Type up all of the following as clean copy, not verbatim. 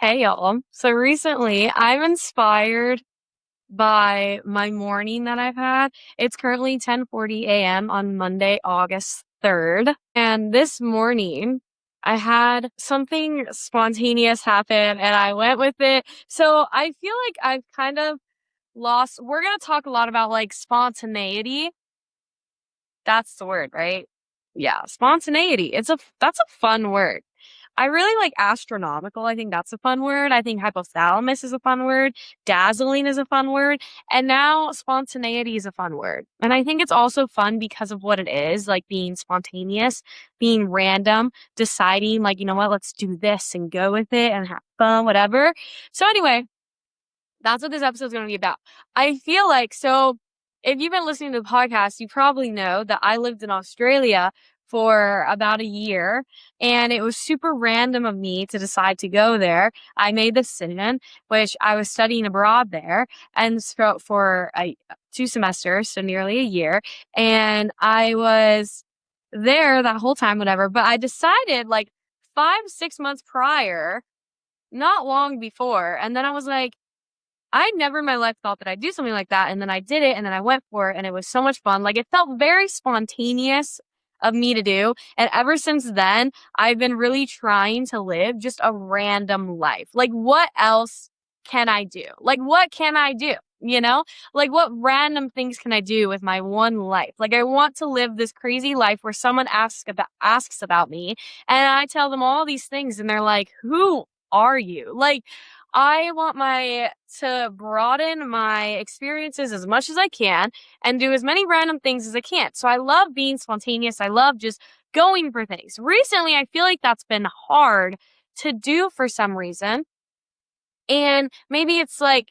Hey y'all. So recently I'm inspired by my morning that I've had. It's currently 10:40 a.m. on Monday, August 3rd. And this morning I had something spontaneous happen and I went with it. So I feel like I've kind of we're going to talk a lot about like spontaneity. That's the word, right? Yeah, spontaneity. That's a fun word. I really like astronomical. I think that's a fun word. I think hypothalamus is a fun word. Dazzling is a fun word. And now spontaneity is a fun word. And I think it's also fun because of what it is, like being spontaneous, being random, deciding like, you know what, let's do this and go with it and have fun, whatever. So anyway, that's what this episode is going to be about. I feel like, so if you've been listening to the podcast, you probably know that I lived in Australia for about a year, and it was super random of me to decide to go there. I made the decision, which I was studying abroad there and for 2 semesters, so nearly a year. And I was there that whole time, whatever, but I decided like 5, 6 months prior, not long before. And then I was like, I never in my life thought that I'd do something like that. And then I did it and then I went for it and it was so much fun. Like it felt very spontaneous of me to do. And ever since then, I've been really trying to live just a random life. Like what else can I do? Like what can I do? You know, like what random things can I do with my one life? Like I want to live this crazy life where someone asks about me and I tell them all these things and they're like, "Who are you?" Like I want to broaden my experiences as much as I can and do as many random things as I can. So I love being spontaneous. I love just going for things. Recently, I feel like that's been hard to do for some reason. And maybe it's like,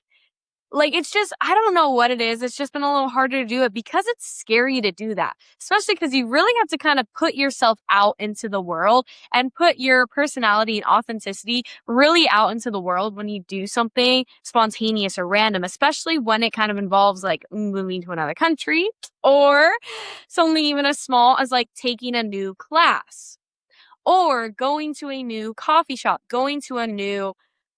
it's just, I don't know what it is. It's just been a little harder to do it because it's scary to do that, especially because you really have to kind of put yourself out into the world and put your personality and authenticity really out into the world when you do something spontaneous or random, especially when it kind of involves like moving to another country or something even as small as like taking a new class or going to a new coffee shop, going to a new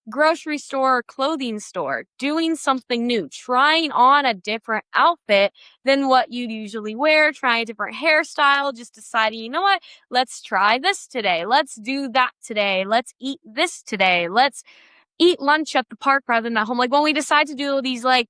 grocery store or clothing store, doing something new, trying on a different outfit than what you'd usually wear, trying a different hairstyle, just deciding, you know what, let's try this today. Let's do that today. Let's eat this today. Let's eat lunch at the park rather than at home. Like when we decide to do these like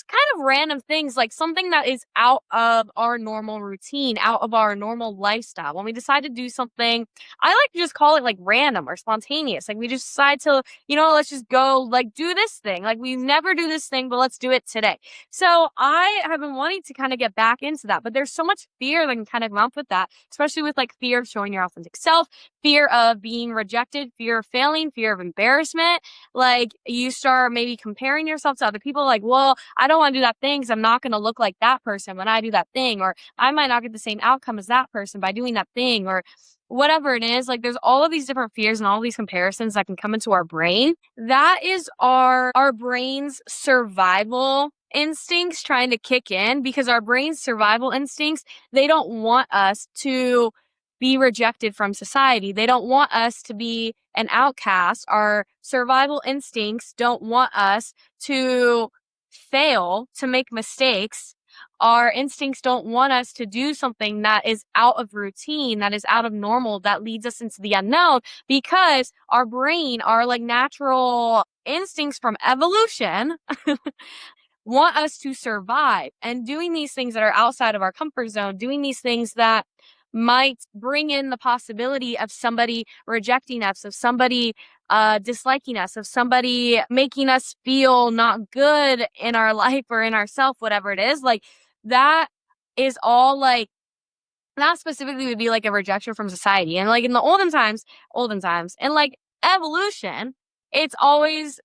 kind of random things, like something that is out of our normal routine, out of our normal lifestyle. When we decide to do something, I like to just call it like random or spontaneous. Like we just decide to, you know, let's just go like do this thing. Like we never do this thing, but let's do it today. So I have been wanting to kind of get back into that, but there's so much fear that can kind of come up with that, especially with like fear of showing your authentic self, fear of being rejected, fear of failing, fear of embarrassment. Like you start maybe comparing yourself to other people like, well, I don't want to do that thing because I'm not going to look like that person when I do that thing, or I might not get the same outcome as that person by doing that thing, or whatever it is. Like there's all of these different fears and all these comparisons that can come into our brain. That is our brain's survival instincts trying to kick in, because our brain's survival instincts, they don't want us to be rejected from society. They don't want us to be an outcast. Our survival instincts don't want us to fail, to make mistakes. Our instincts don't want us to do something that is out of routine, that is out of normal, that leads us into the unknown, because our brain, our like natural instincts from evolution want us to survive. And doing these things that are outside of our comfort zone, doing these things that might bring in the possibility of somebody rejecting us, of somebody disliking us, of somebody making us feel not good in our life or in ourself, whatever it is, like that is all like, that specifically would be like a rejection from society. And like in the olden times, and like evolution, it's always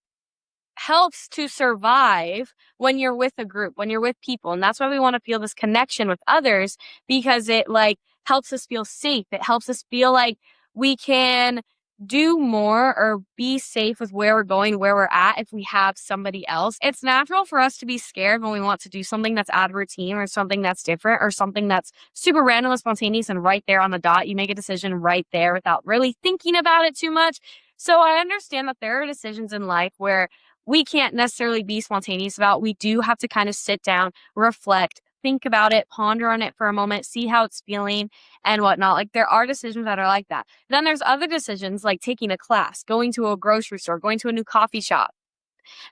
helps to survive when you're with a group, when you're with people. And that's why we want to feel this connection with others, because it like helps us feel safe. It helps us feel like we can do more or be safe with where we're going, where we're at if we have somebody else. It's natural for us to be scared when we want to do something that's out of routine or something that's different or something that's super random and spontaneous and right there on the dot. You make a decision right there without really thinking about it too much. So I understand that there are decisions in life where we can't necessarily be spontaneous about. We do have to kind of sit down, reflect, think about it, ponder on it for a moment, see how it's feeling and whatnot. Like there are decisions that are like that. Then there's other decisions like taking a class, going to a grocery store, going to a new coffee shop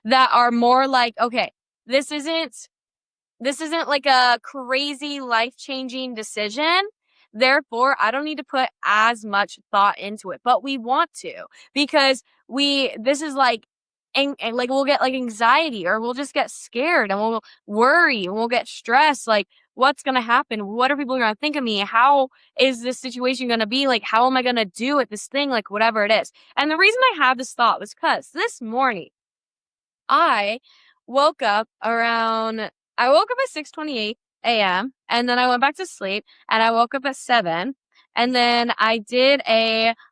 that are more like, okay, this isn't this isn't like a crazy life-changing decision. Therefore, I don't need to put as much thought into it, but we want to because this is like, and like we'll get like anxiety or we'll just get scared and we'll worry and we'll get stressed. Like, what's going to happen? What are people going to think of me? How is this situation going to be? Like, how am I going to do at this thing? Like, whatever it is. And the reason I had this thought was because this morning, I woke up around I woke up at 6:28 a.m. and then I went back to sleep and I woke up at 7 and then I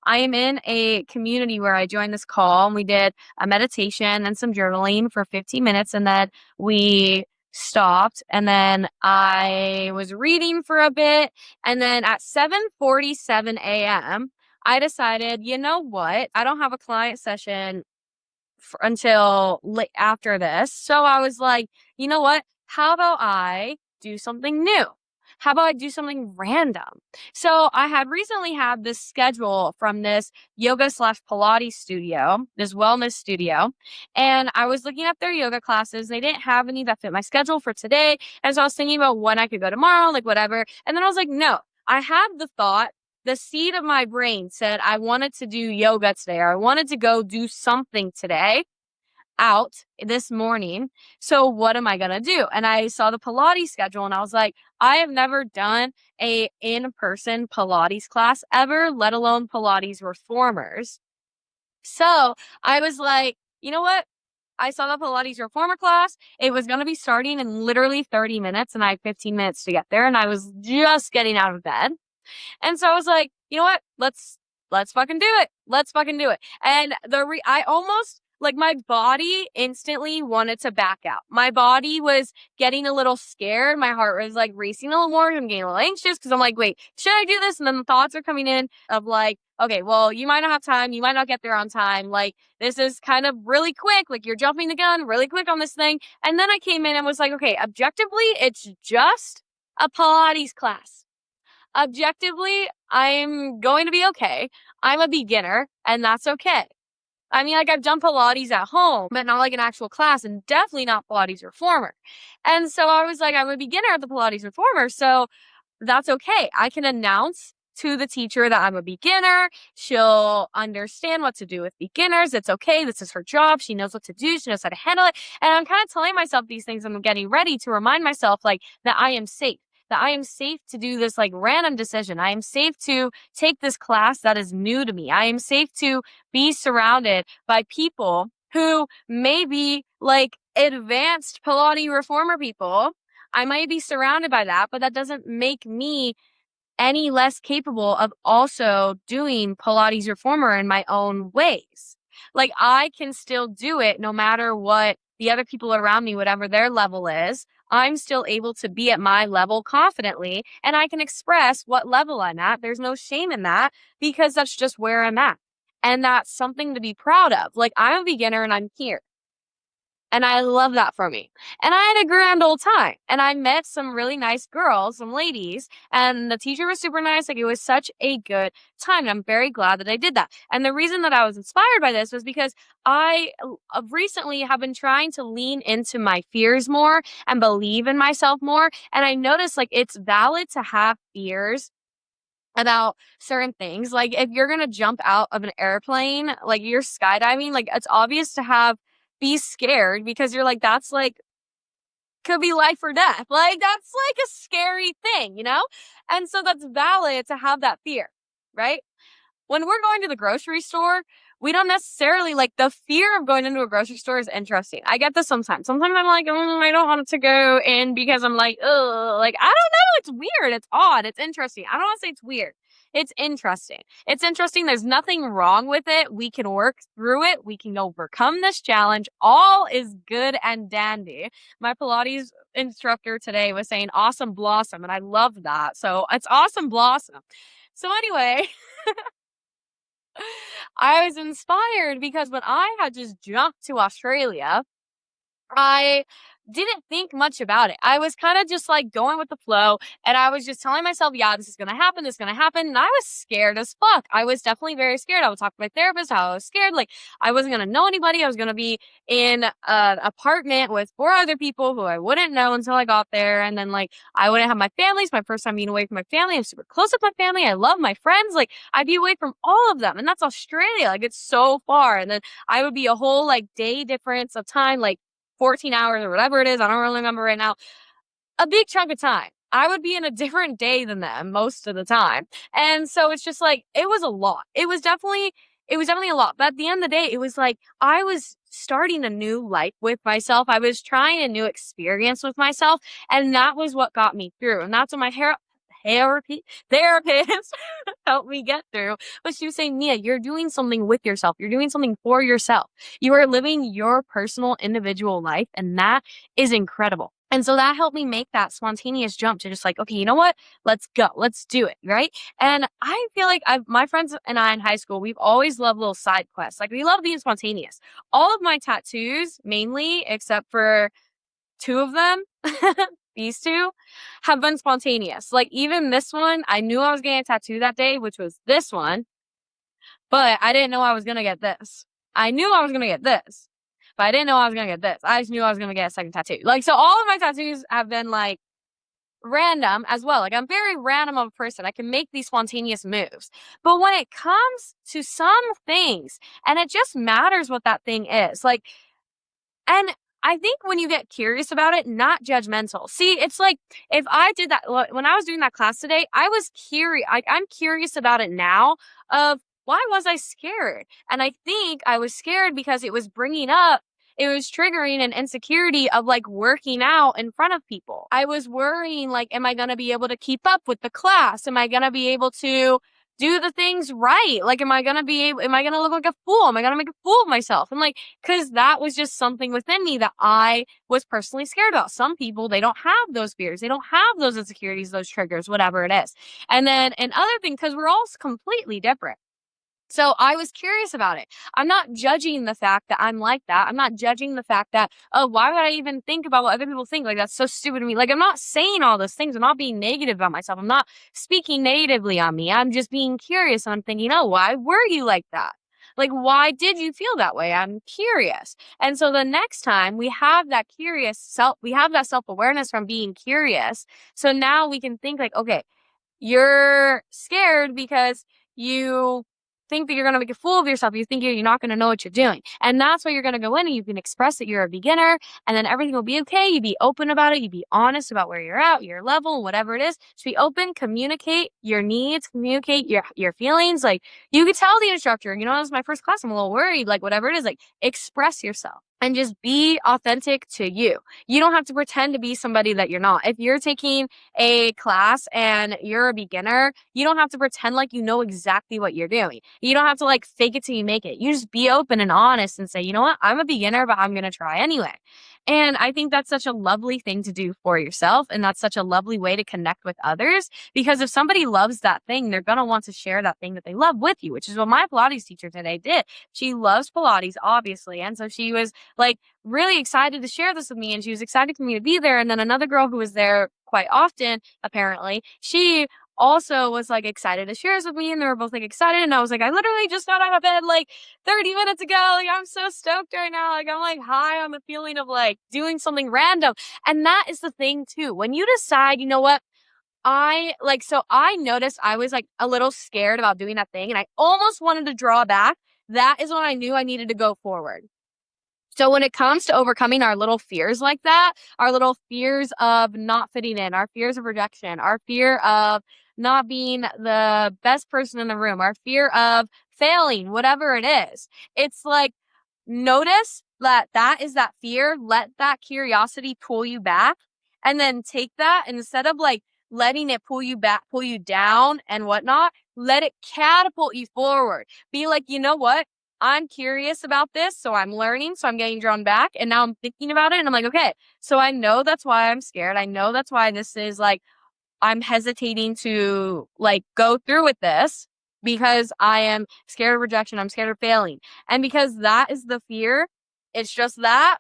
am in a community where I joined this call and we did a meditation and some journaling for 15 minutes and then we stopped and then I was reading for a bit and then at 7:47 a.m. I decided, you know what? I don't have a client session until after this. So I was like, you know what? How about I do something new? How about I do something random? So I had recently had this schedule from this yoga slash Pilates studio, this wellness studio. And I was looking at their yoga classes. They didn't have any that fit my schedule for today. And so I was thinking about when I could go tomorrow, like whatever. And then I was like, no, I had the thought, the seed of my brain said I wanted to do yoga today or I wanted to go do something today out this morning. So what am I going to do? And I saw the Pilates schedule and I was like, I have never done a in-person Pilates class ever, let alone Pilates reformers. So I was like, you know what? I saw the Pilates reformer class. It was going to be starting in literally 30 minutes and I had 15 minutes to get there. And I was just getting out of bed. And so I was like, you know what? Let's fucking do it. Let's fucking do it. And I almost like my body instantly wanted to back out. My body was getting a little scared. My heart was like racing a little more. I'm getting a little anxious because I'm like, wait, should I do this? And then the thoughts are coming in of like, okay, well, you might not have time. You might not get there on time. Like, this is kind of really quick. Like, you're jumping the gun really quick on this thing. And then I came in and was like, okay, objectively, it's just a Pilates class. Objectively, I'm going to be okay. I'm a beginner and that's okay. I mean, like I've done Pilates at home, but not like an actual class and definitely not Pilates reformer. And so I was like, I'm a beginner at the Pilates reformer. So that's okay. I can announce to the teacher that I'm a beginner. She'll understand what to do with beginners. It's okay. This is her job. She knows what to do. She knows how to handle it. And I'm kind of telling myself these things. I'm getting ready to remind myself like that I am safe. That I am safe to do this like random decision. I am safe to take this class that is new to me. I am safe to be surrounded by people who may be like advanced Pilates reformer people. I might be surrounded by that, but that doesn't make me any less capable of also doing Pilates reformer in my own ways. Like I can still do it no matter what the other people around me, whatever their level is. I'm still able to be at my level confidently and I can express what level I'm at. There's no shame in that because that's just where I'm at. And that's something to be proud of. Like I'm a beginner and I'm here. And I love that for me. And I had a grand old time. And I met some really nice girls, some ladies, and the teacher was super nice. Like it was such a good time. And I'm very glad that I did that. And the reason that I was inspired by this was because I recently have been trying to lean into my fears more and believe in myself more. And I noticed like it's valid to have fears about certain things. Like if you're going to jump out of an airplane, like you're skydiving, like it's obvious to be scared because you're like, that's like, could be life or death. Like that's like a scary thing, you know? And so that's valid to have that fear, right? When we're going to the grocery store, we don't necessarily like the fear of going into a grocery store is interesting. I get this sometimes. Sometimes I'm like, I don't want to go in because I'm like, ugh, like, I don't know. It's weird. It's odd. It's interesting. I don't want to say it's weird. It's interesting. It's interesting. There's nothing wrong with it. We can work through it. We can overcome this challenge. All is good and dandy. My Pilates instructor today was saying awesome blossom, and I love that. So it's awesome blossom. So anyway, I was inspired because when I had just jumped to Australia, I didn't think much about it. I was kind of just like going with the flow, and I was just telling myself, yeah, this is going to happen. This is going to happen. And I was scared as fuck. I was definitely very scared. I would talk to my therapist how I was scared. Like, I wasn't going to know anybody. I was going to be in an apartment with 4 other people who I wouldn't know until I got there. And then, like, I wouldn't have my family. It's my first time being away from my family. I'm super close with my family. I love my friends. Like, I'd be away from all of them. And that's Australia. Like, it's so far. And then I would be a whole, like, day difference of time, like, 14 hours or whatever it is. I don't really remember right now. A big chunk of time. I would be in a different day than them most of the time. And so it's just like, it was a lot. It was definitely a lot. But at the end of the day, it was like, I was starting a new life with myself. I was trying a new experience with myself. And that was what got me through. And that's what my therapist helped me get through. But she was saying, Mia, you're doing something with yourself. You're doing something for yourself. You are living your personal individual life. And that is incredible. And so that helped me make that spontaneous jump to just like, okay, you know what? Let's go. Let's do it. Right. And I feel like my friends and I in high school, we've always loved little side quests. Like, we love being spontaneous. All of my tattoos, mainly, except for 2 of them, these 2, have been spontaneous. Like, even this one, I knew I was getting a tattoo that day, which was this one, but I didn't know I was gonna get this. I knew I was gonna get this, but I didn't know I was gonna get this. I just knew I was gonna get a second tattoo. Like, so all of my tattoos have been, like, random as well. Like, I'm very random of a person. I can make these spontaneous moves. But when it comes to some things, and it just matters what that thing is, like, and I think when you get curious about it, not judgmental. See, it's like, if I did that, when I was doing that class today, I was curious. I'm curious about it now of, why was I scared? And I think I was scared because it was triggering an insecurity of, like, working out in front of people. I was worrying, like, am I going to be able to keep up with the class? Am I going to be able to do the things right? Like, am I going to look like a fool? Am I going to make a fool of myself? And, like, cause that was just something within me that I was personally scared about. Some people, they don't have those fears. They don't have those insecurities, those triggers, whatever it is. And then another thing, cause we're all completely different. So I was curious about it. I'm not judging the fact that I'm like that. I'm not judging the fact that, oh, why would I even think about what other people think? Like, that's so stupid to me. Like, I'm not saying all those things. I'm not being negative about myself. I'm not speaking negatively on me. I'm just being curious. And I'm thinking, oh, why were you like that? Like, why did you feel that way? I'm curious. And so the next time we have that self-awareness from being curious. So now we can think like, okay, you're scared because you think that you're going to make a fool of yourself. You think you're not going to know what you're doing. And that's why you're going to go in and you can express that you're a beginner, and then everything will be okay. You be open about it. You be honest about where you're at, your level, whatever it is. Just be open, communicate your needs, communicate your feelings. Like, you could tell the instructor, this is my first class. I'm a little worried, like, whatever it is, like, express yourself. And just be authentic to you. You don't have to pretend to be somebody that you're not. If you're taking a class and you're a beginner, you don't have to pretend like you know exactly what you're doing. You don't have to, like, fake it till you make it. You just be open and honest and say, you know what? I'm a beginner, but I'm going to try anyway. And I think that's such a lovely thing to do for yourself. And that's such a lovely way to connect with others, because if somebody loves that thing, they're going to want to share that thing that they love with you, which is what my Pilates teacher today did. She loves Pilates, obviously. And so she was, like, really excited to share this with me, and she was excited for me to be there. And then another girl who was there quite often, apparently, she also was, like, excited to share this with me, and they were both, like, excited. And I was like, I literally just got out of bed like 30 minutes ago. Like, I'm so stoked right now. Like, I'm, like, high on the feeling of, like, doing something random. And that is the thing too. When you decide, you know what, so I noticed I was, like, a little scared about doing that thing, and I almost wanted to draw back. That is when I knew I needed to go forward. So when it comes to overcoming our little fears like that, our little fears of not fitting in, our fears of rejection, our fear of not being the best person in the room, our fear of failing, whatever it is, it's like, notice that is that fear. Let that curiosity pull you back, and then take that, and instead of, like, letting it pull you back, pull you down and whatnot, let it catapult you forward. Be like, you know what? I'm curious about this, so I'm learning, so I'm getting drawn back, and now I'm thinking about it, and I'm like, okay, so I know that's why I'm scared. I know that's why this is, like, I'm hesitating to, like, go through with this. because I am scared of rejection. I'm scared of failing. And because that is the fear, it's just that.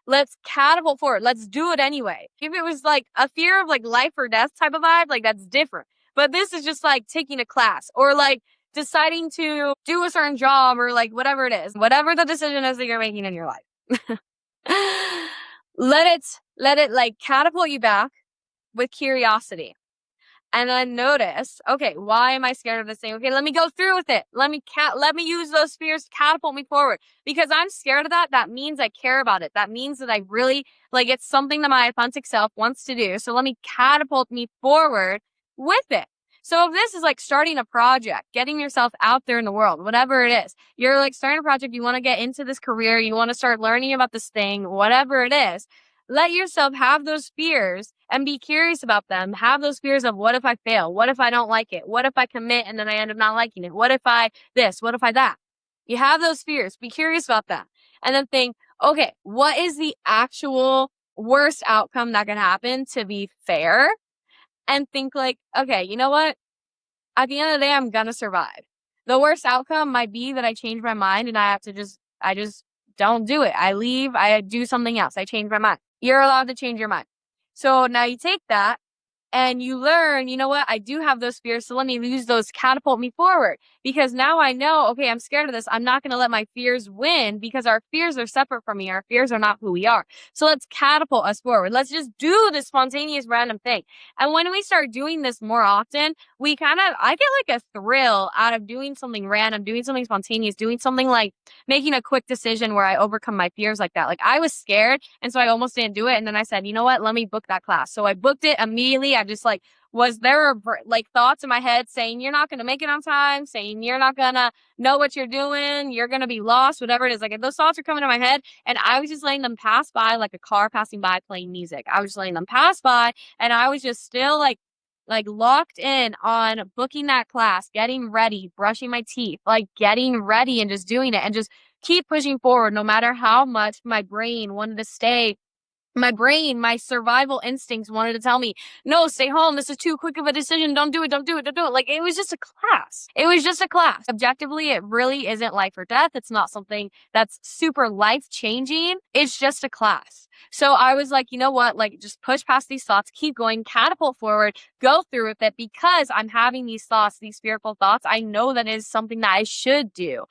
Let's catapult forward. Let's do it anyway. If it was like a fear of like life or death type of vibe, like that's different. But this is just like taking a class or like deciding to do a certain job or like whatever it is, whatever the decision is that you're making in your life. let it like catapult you back with curiosity. And then notice, okay, why am I scared of this thing? Okay, let me go through with it. Let me use those fears to catapult me forward. Because I'm scared of that, that means I care about it. That means that I really, like, it's something that my authentic self wants to do. So let me catapult me forward with it. So if this is like starting a project, getting yourself out there in the world, whatever it is, you're like starting a project, you want to get into this career, you want to start learning about this thing, whatever it is, let yourself have those fears and be curious about them. Have those fears of what if I fail? What if I don't like it? What if I commit and then I end up not liking it? What if I this? What if I that? You have those fears. Be curious about them. And then think, okay, what is the actual worst outcome that can happen to be fair? And think like, okay, you know what? At the end of the day, I'm going to survive. The worst outcome might be that I change my mind and I just don't do it. I leave, I do something else. I change my mind. You're allowed to change your mind. So now you take that and you learn, you know what, I do have those fears, so let me use those to catapult me forward. Because now I know, okay, I'm scared of this. I'm not going to let my fears win because our fears are separate from me. Our fears are not who we are. So let's catapult us forward. Let's just do this spontaneous random thing. And when we start doing this more often, I get like a thrill out of doing something random, doing something spontaneous, doing something like making a quick decision where I overcome my fears like that. Like I was scared and so I almost didn't do it. And then I said, you know what, let me book that class. So I booked it immediately. I just like, was there like thoughts in my head saying you're not going to make it on time, saying you're not going to know what you're doing, you're going to be lost, whatever it is. Like if those thoughts are coming to my head and I was just letting them pass by like a car passing by playing music. I was just letting them pass by and I was just still like locked in on booking that class, getting ready, brushing my teeth, like getting ready and just doing it and just keep pushing forward no matter how much my brain wanted to stay. My survival instincts wanted to tell me, no, stay home. This is too quick of a decision. Don't do it. Don't do it. Don't do it. Like, it was just a class. It was just a class. Objectively, it really isn't life or death. It's not something that's super life changing. It's just a class. So I was like, you know what? Like, just push past these thoughts, keep going, catapult forward, go through with it because I'm having these thoughts, these fearful thoughts. I know that is something that I should do.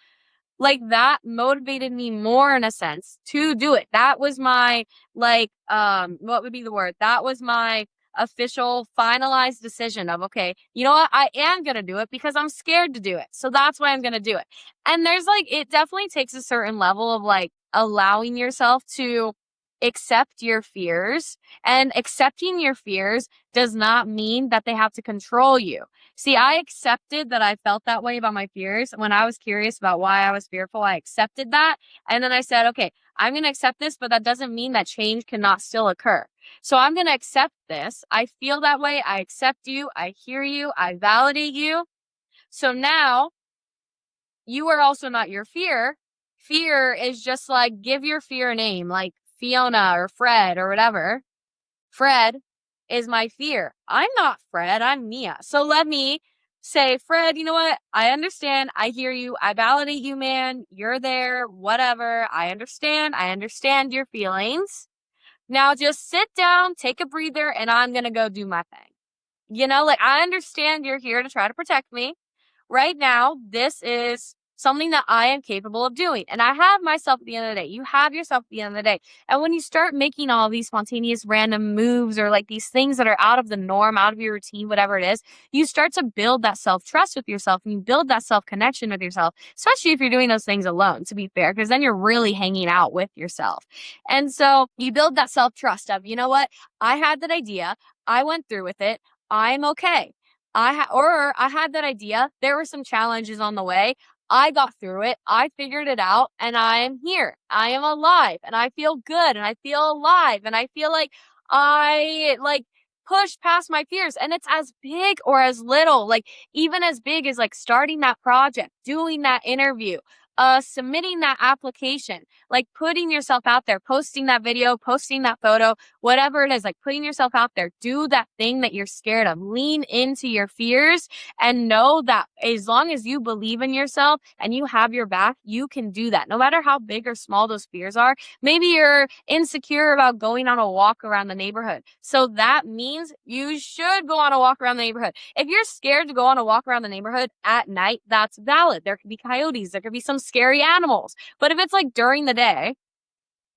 Like that motivated me more in a sense to do it. That was my what would be the word? That was my official finalized decision of, okay, you know what? I am going to do it because I'm scared to do it. So that's why I'm going to do it. And there's like, it definitely takes a certain level of like allowing yourself to accept your fears, and accepting your fears does not mean that they have to control you. See, I accepted that I felt that way about my fears. When I was curious about why I was fearful, I accepted that. And then I said, okay, I'm going to accept this, but that doesn't mean that change cannot still occur. So I'm going to accept this. I feel that way. I accept you. I hear you. I validate you. So now you are also not your fear. Fear is just like, give your fear a name, like Fiona or Fred or whatever. Fred is my fear. I'm not Fred, I'm Mia. So let me say, Fred, you know what? I understand. I hear you. I validate you, man. You're there, whatever. I understand your feelings. Now just sit down, take a breather, and I'm going to go do my thing. You know, like I understand you're here to try to protect me. Right now, this is something that I am capable of doing. And I have myself at the end of the day. You have yourself at the end of the day. And when you start making all these spontaneous random moves or like these things that are out of the norm, out of your routine, whatever it is, you start to build that self-trust with yourself and you build that self-connection with yourself, especially if you're doing those things alone, to be fair, because then you're really hanging out with yourself. And so you build that self-trust of, you know what? I had that idea. I went through with it. I'm okay. I had that idea. There were some challenges on the way. I got through it. I figured it out and I am here. I am alive and I feel good and I feel alive and I feel like I like push past my fears, and it's as big or as little, like even as big as like starting that project, doing that interview, submitting that application, like putting yourself out there, posting that video, posting that photo, whatever it is, like putting yourself out there. Do that thing that you're scared of. Lean into your fears and know that as long as you believe in yourself and you have your back, you can do that. No matter how big or small those fears are. Maybe you're insecure about going on a walk around the neighborhood. So that means you should go on a walk around the neighborhood. If you're scared to go on a walk around the neighborhood at night, that's valid. There could be coyotes, there could be some scary animals. But if it's like during the day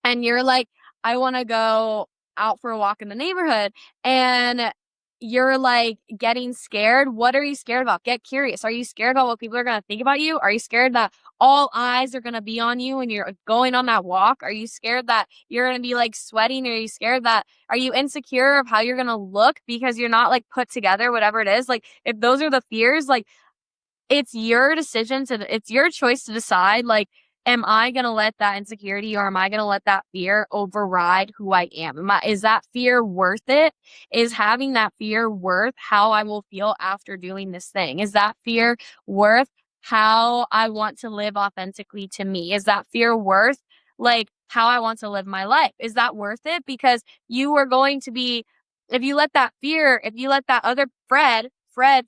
and you're like, I want to go out for a walk in the neighborhood, and you're like getting scared, what are you scared about? Get curious. Are you scared about what people are going to think about you? Are you scared that all eyes are going to be on you when you're going on that walk? Are you scared that you're going to be like sweating? Are you scared that, are you insecure of how you're going to look because you're not like put together, whatever it is? Like if those are the fears, like it's your decision it's your choice to decide, like, am I going to let that insecurity or am I going to let that fear override who I am? Is that fear worth it? Is having that fear worth how I will feel after doing this thing? Is that fear worth how I want to live authentically to me? Is that fear worth like how I want to live my life? Is that worth it? Because you are going to be, if you let that fear, if you let that other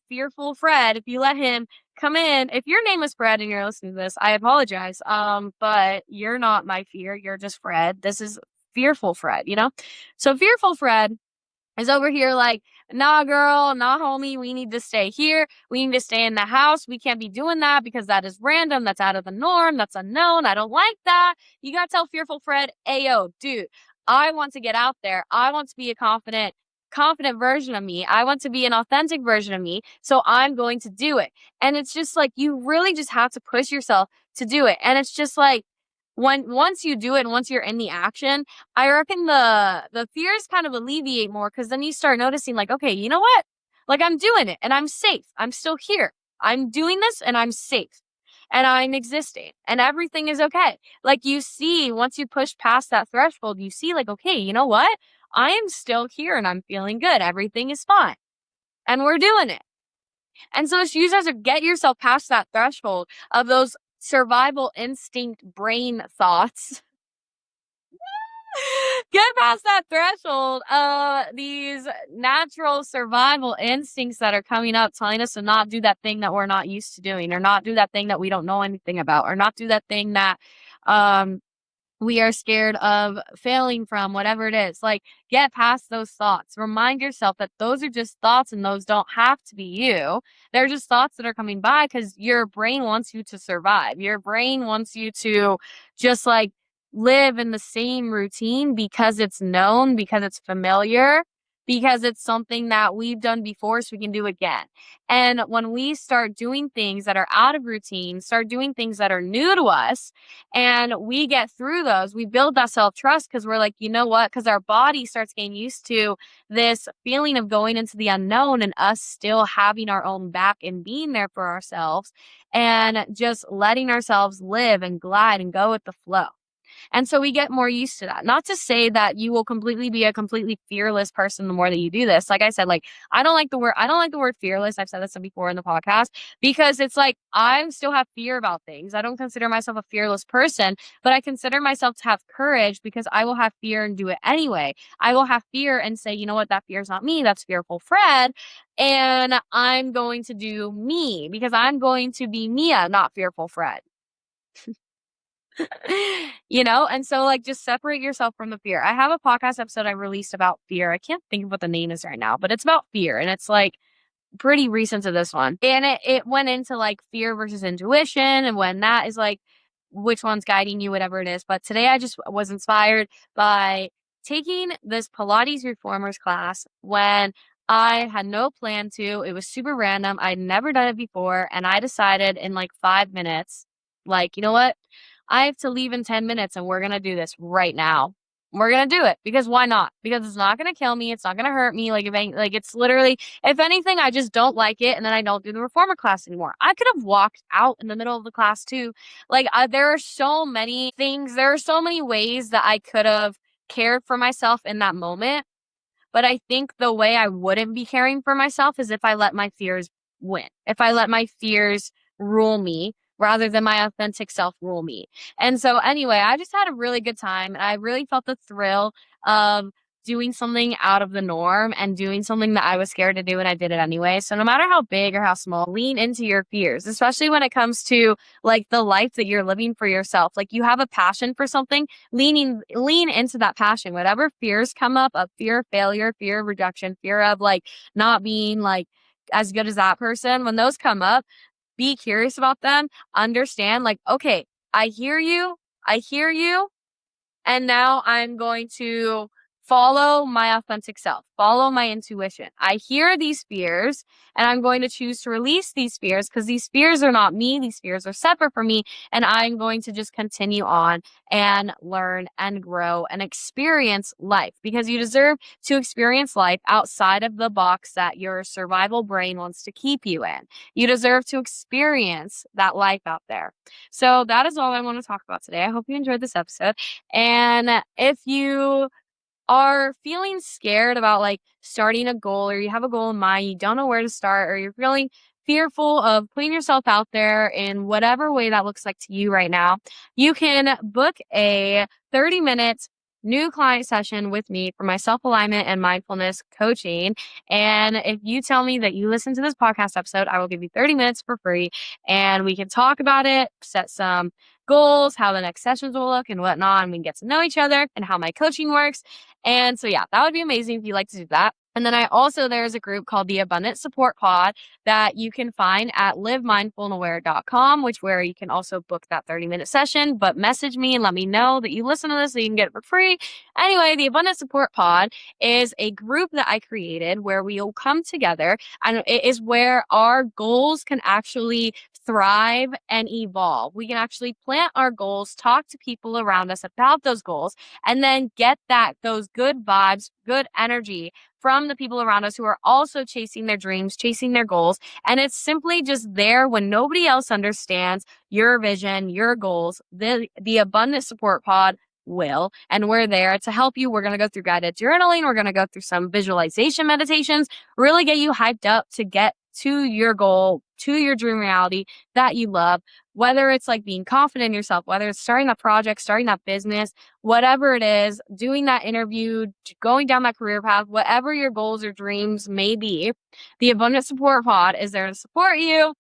fearful Fred, if you let him come in. If your name is Fred and you're listening to this, I apologize. But you're not my fear. You're just Fred. This is fearful Fred, you know? So fearful Fred is over here like, nah, girl, nah, homie, we need to stay here. We need to stay in the house. We can't be doing that because that is random. That's out of the norm. That's unknown. I don't like that. You got to tell fearful Fred, ayo, dude, I want to get out there. I want to be a confident version of me. I want to be an authentic version of me. So I'm going to do it. And it's just like, you really just have to push yourself to do it. And it's just like, once you do it and once you're in the action, I reckon the fears kind of alleviate more, because then you start noticing like, okay, you know what? Like I'm doing it and I'm safe. I'm still here. I'm doing this and I'm safe and I'm existing and everything is okay. Like you see, once you push past that threshold, you see like, okay, you know what? I am still here and I'm feeling good. Everything is fine and we're doing it. And so you just have to get yourself past that threshold of those survival instinct brain thoughts. Get past that threshold of these natural survival instincts that are coming up telling us to not do that thing that we're not used to doing, or not do that thing that we don't know anything about, or not do that thing that we are scared of failing from, whatever it is. Like, get past those thoughts. Remind yourself that those are just thoughts and those don't have to be you. They're just thoughts that are coming by because your brain wants you to survive. Your brain wants you to just like live in the same routine because it's known, because it's familiar, because it's something that we've done before so we can do again. And when we start doing things that are out of routine, start doing things that are new to us, and we get through those, we build that self-trust because we're like, you know what? Because our body starts getting used to this feeling of going into the unknown and us still having our own back and being there for ourselves and just letting ourselves live and glide and go with the flow. And so we get more used to that. Not to say that you will completely be a completely fearless person the more that you do this. Like I said, like I don't like the word fearless. I've said this before in the podcast, because it's like I still have fear about things. I don't consider myself a fearless person, but I consider myself to have courage because I will have fear and do it anyway. I will have fear and say, you know what, that fear is not me. That's fearful Fred. And I'm going to do me because I'm going to be Mia, not fearful Fred. You know, and so like just separate yourself from the fear. I have a podcast episode I released about fear. I can't think of what the name is right now, but it's about fear, and it's like pretty recent to this one. And it went into like fear versus intuition, and when that is like which one's guiding you, whatever it is. But today I just was inspired by taking this Pilates reformers class when I had no plan to. It was super random. I'd never done it before, and I decided in like 5 minutes, like, you know what? I have to leave in 10 minutes and we're going to do this right now. We're going to do it because why not? Because it's not going to kill me. It's not going to hurt me. Like, it's literally, if anything, I just don't like it. And then I don't do the reformer class anymore. I could have walked out in the middle of the class too. Like, there are so many things. There are so many ways that I could have cared for myself in that moment. But I think the way I wouldn't be caring for myself is if I let my fears win. If I let my fears rule me, rather than my authentic self rule me. And so anyway, I just had a really good time, and I really felt the thrill of doing something out of the norm and doing something that I was scared to do, and I did it anyway. So no matter how big or how small, lean into your fears, especially when it comes to like the life that you're living for yourself. Like you have a passion for something, lean into that passion. Whatever fears come up, of fear of failure, fear of rejection, fear of like not being like as good as that person, when those come up, be curious about them, understand like, okay, I hear you. I hear you. And now I'm going to follow my authentic self, follow my intuition. I hear these fears and I'm going to choose to release these fears because these fears are not me. These fears are separate from me. And I'm going to just continue on and learn and grow and experience life because you deserve to experience life outside of the box that your survival brain wants to keep you in. You deserve to experience that life out there. So that is all I want to talk about today. I hope you enjoyed this episode. And if you are feeling scared about like starting a goal, or you have a goal in mind, you don't know where to start, or you're feeling fearful of putting yourself out there in whatever way that looks like to you right now, you can book a 30-minute new client session with me for my self-alignment and mindfulness coaching. And if you tell me that you listen to this podcast episode, I will give you 30 minutes for free and we can talk about it, set some goals, how the next sessions will look and whatnot, and we can get to know each other and how my coaching works. And so, yeah, that would be amazing if you'd like to do that. And then there's a group called the Abundant Support Pod that you can find at livemindfulnaware.com, where you can also book that 30-minute session, but message me and let me know that you listen to this so you can get it for free. Anyway, the Abundant Support Pod is a group that I created where we'll come together, and it is where our goals can actually thrive and evolve. We can actually plant our goals, talk to people around us about those goals, and then get those good vibes, good energy from the people around us who are also chasing their dreams, chasing their goals. And it's simply just there when nobody else understands your vision, your goals. The Abundant Support Pod will, and we're there to help you. We're going to go through guided journaling. We're going to go through some visualization meditations, really get you hyped up to get to your goal, to your dream reality that you love, whether it's like being confident in yourself, whether it's starting that project, starting that business, whatever it is, doing that interview, going down that career path, whatever your goals or dreams may be, the Abundant Support Pod is there to support you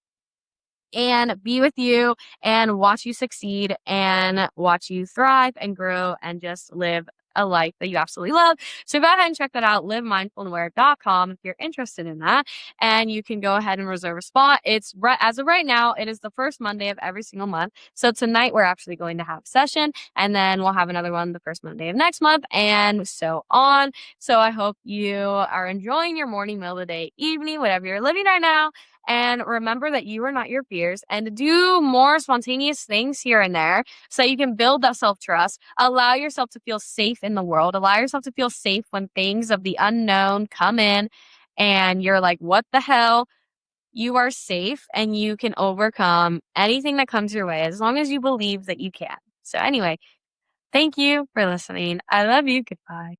and be with you and watch you succeed and watch you thrive and grow and just live a life that you absolutely love. So go ahead and check that out, livemindfulnaware.com if you're interested in that. And you can go ahead and reserve a spot. It's as of right now, it is the first Monday of every single month. So tonight we're actually going to have a session, and then we'll have another one the first Monday of next month, and so on. So I hope you are enjoying your morning, middle of the day, evening, whatever you're living right now. And remember that you are not your fears, and to do more spontaneous things here and there so you can build that self-trust. Allow yourself to feel safe in the world. Allow yourself to feel safe when things of the unknown come in and you're like, what the hell? You are safe and you can overcome anything that comes your way as long as you believe that you can. So anyway, thank you for listening. I love you. Goodbye.